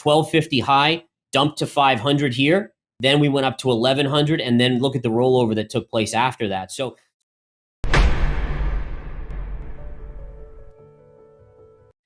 1250 high, dumped to 500 here. Then we went up to 1100, and then look at the rollover that took place after that. So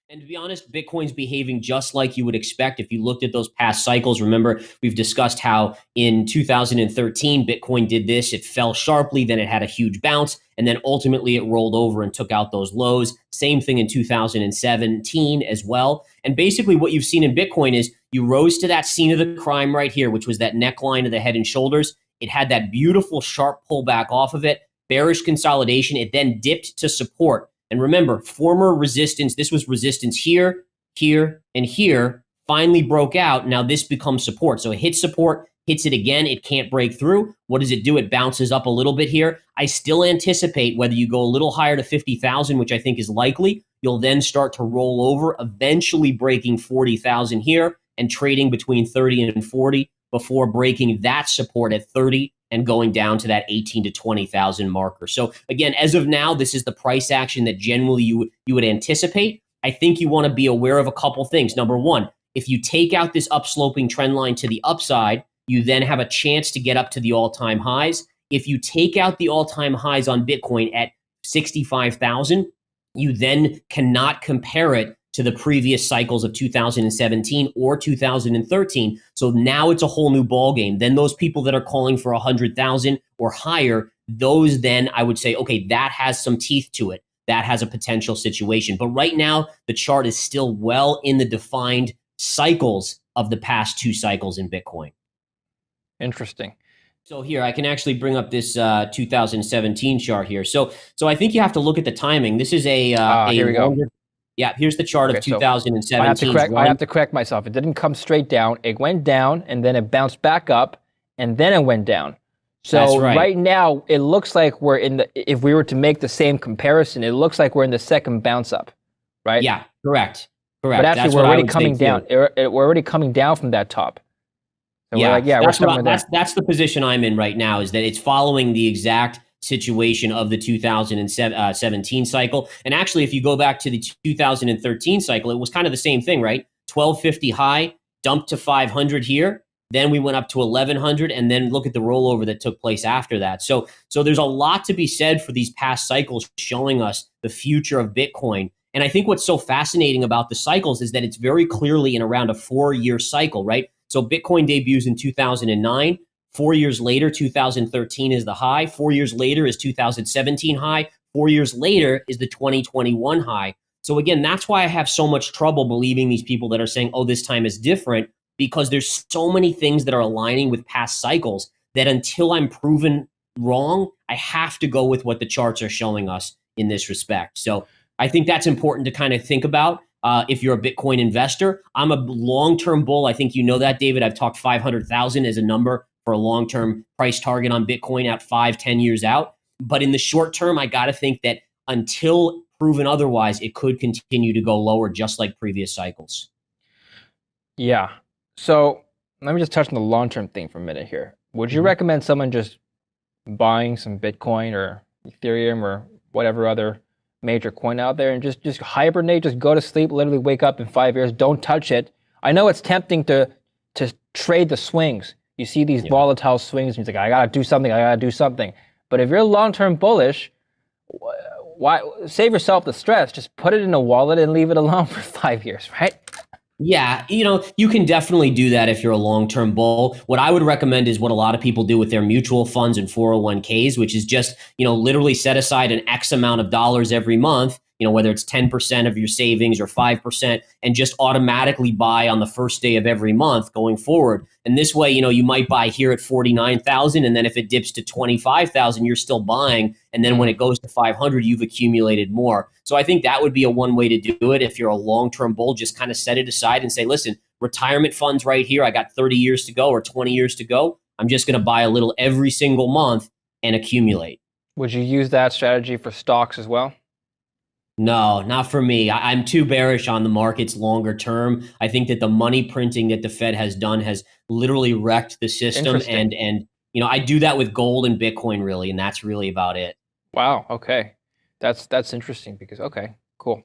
and to be honest, Bitcoin's behaving just like you would expect if you looked at those past cycles. Remember, we've discussed how in 2013, Bitcoin did this. It fell sharply, then it had a huge bounce, and then ultimately it rolled over and took out those lows. Same thing in 2017 as well. And basically what you've seen in Bitcoin is you rose to that scene of the crime right here, which was that neckline of the head and shoulders. It had that beautiful sharp pullback off of it, bearish consolidation. It then dipped to support. And remember, former resistance, this was resistance here, here, and here, finally broke out. Now this becomes support. So it hits support, hits it again, it can't break through. What does it do? It bounces up a little bit here. I still anticipate whether you go a little higher to 50,000, which I think is likely, you'll then start to roll over, eventually breaking 40,000 here and trading between 30 and 40 before breaking that support at 30 and going down to that 18 to 20,000 marker. So again, as of now, this is the price action that generally you would anticipate. I think you want to be aware of a couple things. Number one, if you take out this upsloping trend line to the upside, you then have a chance to get up to the all-time highs. If you take out the all-time highs on Bitcoin at 65,000, you then cannot compare it to the previous cycles of 2017 or 2013. So now it's a whole new ballgame. Then those people that are calling for 100,000 or higher, those then I would say, okay, that has some teeth to it. That has a potential situation. But right now, the chart is still well in the defined cycles of the past two cycles in Bitcoin. Interesting. So here, I can actually bring up this 2017 chart here. So I think you have to look at the timing. This is a here we go. Yeah, here's the chart of 2017. I have to correct myself. It didn't come straight down. It went down, and then it bounced back up, and then it went down. So right now, it looks like we're in the, if we were to make the same comparison, it looks like we're in the second bounce up, right? Yeah, correct. But actually, we're already coming down. We're already coming down from that top. So yeah, that's the position I'm in right now, is that it's following the exact situation of the 2017 cycle. And actually, if you go back to the 2013 cycle, it was kind of the same thing, right? 1250 high, dumped to 500 here. Then we went up to 1100, and then look at the rollover that took place after that. So there's a lot to be said for these past cycles showing us the future of Bitcoin. And I think what's so fascinating about the cycles is that it's very clearly in around a 4-year cycle, right? So Bitcoin debuts in 2009. 4 years later, 2013 is the high. 4 years later is 2017 high. 4 years later is the 2021 high. So again, that's why I have so much trouble believing these people that are saying, oh, this time is different, because there's so many things that are aligning with past cycles that until I'm proven wrong, I have to go with what the charts are showing us in this respect. So I think that's important to kind of think about. If you're a Bitcoin investor, I'm a long-term bull. I think you know that, David. I've talked 500,000 as a number for a long-term price target on Bitcoin at 5-10 years out. But in the short term, I got to think that until proven otherwise, it could continue to go lower, just like previous cycles. Yeah. So let me just touch on the long-term thing for a minute here. Would you recommend someone just buying some Bitcoin or Ethereum or whatever other major coin out there and just hibernate, just go to sleep, literally wake up in 5 years, don't touch it? I know it's tempting to trade the swings. You see these volatile swings, and you're like, I gotta do something. But if you're long-term bullish, why save yourself the stress? Just put it in a wallet and leave it alone for 5 years, right? Yeah, you can definitely do that if you're a long-term bull. What I would recommend is what a lot of people do with their mutual funds and 401ks, which is just, literally set aside an X amount of dollars every month, whether it's 10% of your savings or 5%, and just automatically buy on the first day of every month going forward. And this way, you might buy here at 49,000, and then if it dips to 25,000, you're still buying. And then when it goes to 500, you've accumulated more. So I think that would be a one way to do it. If you're a long-term bull, just kind of set it aside and say, listen, retirement funds right here, I got 30 years to go or 20 years to go. I'm just going to buy a little every single month and accumulate. Would you use that strategy for stocks as well? No, not for me. I'm too bearish on the markets longer term. I think that the money printing that the Fed has done has literally wrecked the system. And I do that with gold and Bitcoin, really, and that's really about it. Wow. Okay. That's interesting because, okay, cool.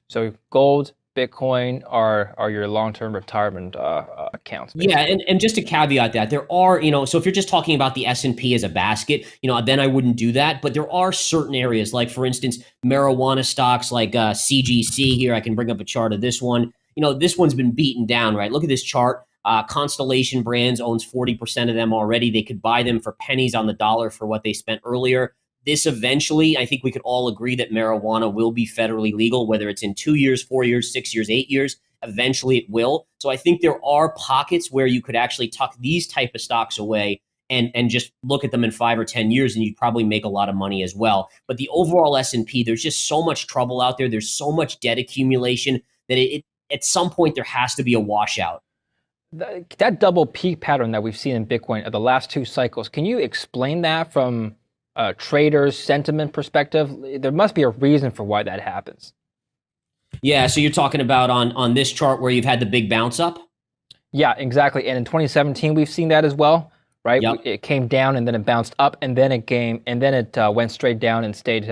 So gold, Bitcoin are your long-term retirement accounts, Yeah, basically. and just to caveat that, there are, so if you're just talking about the S&P as a basket, then I wouldn't do that. But there are certain areas, like for instance, marijuana stocks like CGC here. I can bring up a chart of this one. This one's been beaten down, right? Look at this chart. Constellation Brands owns 40% of them already. They could buy them for pennies on the dollar for what they spent earlier. This eventually, I think we could all agree that marijuana will be federally legal, whether it's in 2 years, 4 years, 6 years, 8 years. Eventually it will. So I think there are pockets where you could actually tuck these type of stocks away and just look at them in 5 or 10 years, and you'd probably make a lot of money as well. But the overall S&P, there's just so much trouble out there. There's so much debt accumulation that it at some point there has to be a washout. That double peak pattern that we've seen in Bitcoin of the last 2 cycles, can you explain that from a trader's sentiment perspective? There must be a reason for why that happens. Yeah, so you're talking about on this chart where you've had the big bounce up? Yeah, exactly. And in 2017, we've seen that as well, right? Yep. It came down and then it bounced up, and then it went straight down and stayed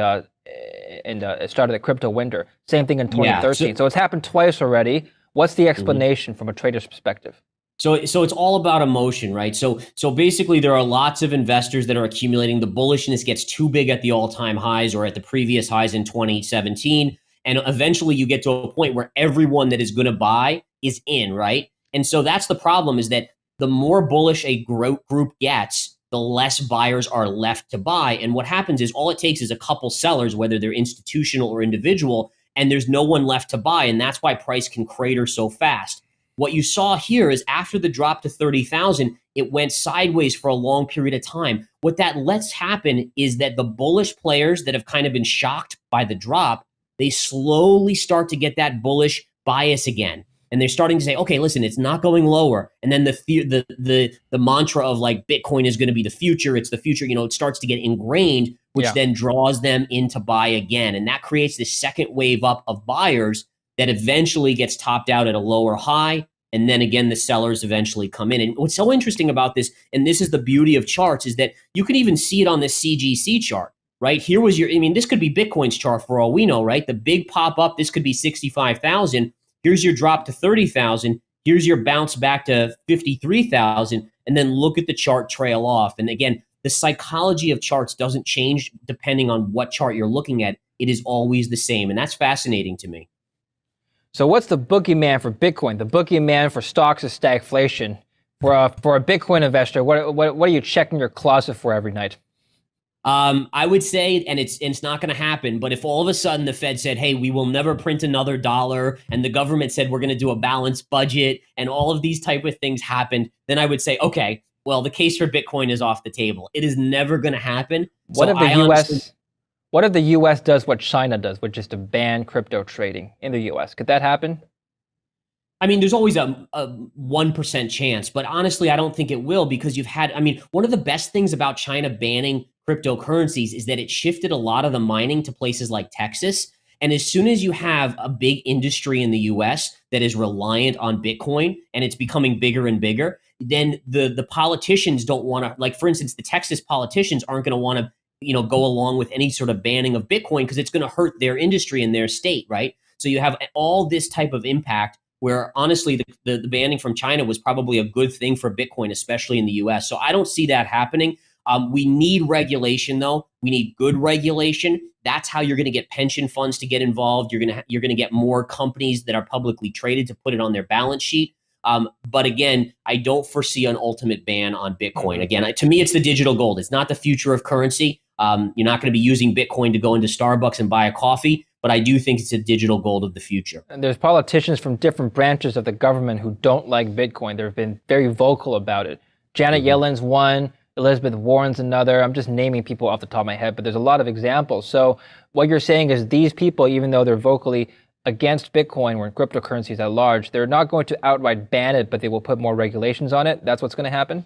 it started the crypto winter. Same thing in 2013. Yeah, so it's happened twice already. What's the explanation from a trader's perspective? So it's all about emotion, right? So basically there are lots of investors that are accumulating. The bullishness gets too big at the all-time highs or at the previous highs in 2017. And eventually you get to a point where everyone that is going to buy is in, right? And so that's the problem, is that the more bullish a group gets, the less buyers are left to buy. And what happens is all it takes is a couple sellers, whether they're institutional or individual, and there's no one left to buy. And that's why price can crater so fast. What you saw here is after the drop to 30,000, it went sideways for a long period of time. What that lets happen is that the bullish players that have kind of been shocked by the drop, they slowly start to get that bullish bias again. And they're starting to say, okay, listen, it's not going lower. And then the mantra of like Bitcoin is going to be the future, it's the future, it starts to get ingrained, which then draws them into buy again. And that creates this second wave up of buyers that eventually gets topped out at a lower high. And then again, the sellers eventually come in. And what's so interesting about this, and this is the beauty of charts, is that you can even see it on this CGC chart, right? Here was this could be Bitcoin's chart for all we know, right? The big pop up, this could be 65,000. Here's your drop to 30,000. Here's your bounce back to 53,000. And then look at the chart trail off. And again, the psychology of charts doesn't change depending on what chart you're looking at. It is always the same. And that's fascinating to me. So what's the boogeyman for Bitcoin? The boogeyman for stocks is stagflation. For a Bitcoin investor, what are you checking your closet for every night? I would say, and it's not going to happen, but if all of a sudden the Fed said, hey, we will never print another dollar, and the government said we're going to do a balanced budget, and all of these type of things happened, then I would say, okay, well, the case for Bitcoin is off the table. It is never going to happen. What if the U.S. does what China does, which is to ban crypto trading in the U.S.? Could that happen? I mean, there's always a 1% chance, but honestly, I don't think it will, because one of the best things about China banning cryptocurrencies is that it shifted a lot of the mining to places like Texas. And as soon as you have a big industry in the US that is reliant on Bitcoin, and it's becoming bigger and bigger, then the politicians don't want to, like, for instance, the Texas politicians aren't going to want to, go along with any sort of banning of Bitcoin, because it's going to hurt their industry in their state, right? So you have all this type of impact, where honestly the banning from China was probably a good thing for Bitcoin, especially in the US. So I don't see that happening. We need regulation, though. We need good regulation. That's how you're going to get pension funds to get involved. You're going to get more companies that are publicly traded to put it on their balance sheet. But again, I don't foresee an ultimate ban on Bitcoin. Again, to me, it's the digital gold. It's not the future of currency. You're not going to be using Bitcoin to go into Starbucks and buy a coffee, but I do think it's a digital gold of the future. And there's politicians from different branches of the government who don't like Bitcoin. They've been very vocal about it. Janet Yellen's one. Elizabeth Warren's another. I'm just naming people off the top of my head, but there's a lot of examples. So what you're saying is these people, even though they're vocally against Bitcoin or cryptocurrencies at large, they're not going to outright ban it, but they will put more regulations on it. That's what's going to happen?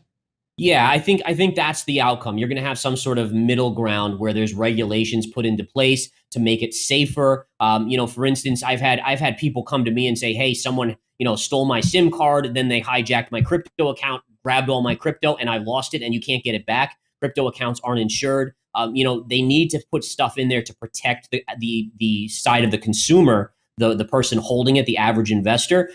Yeah, I think that's the outcome. You're going to have some sort of middle ground where there's regulations put into place to make it safer. For instance, I've had people come to me and say, "Hey, someone stole my SIM card, then they hijacked my crypto account, grabbed all my crypto, and I lost it, and you can't get it back. Crypto accounts aren't insured. They need to put stuff in there to protect the side of the consumer." the person holding it, the average investor.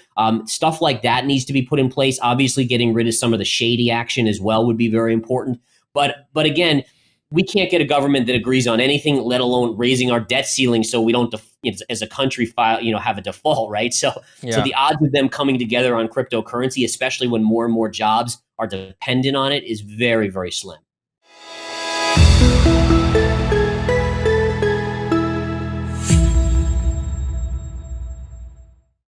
Stuff like that needs to be put in place. Obviously, getting rid of some of the shady action as well would be very important. But again, we can't get a government that agrees on anything, let alone raising our debt ceiling so we don't, as a country, have a default, right? So the odds of them coming together on cryptocurrency, especially when more and more jobs are dependent on it, is very, very slim.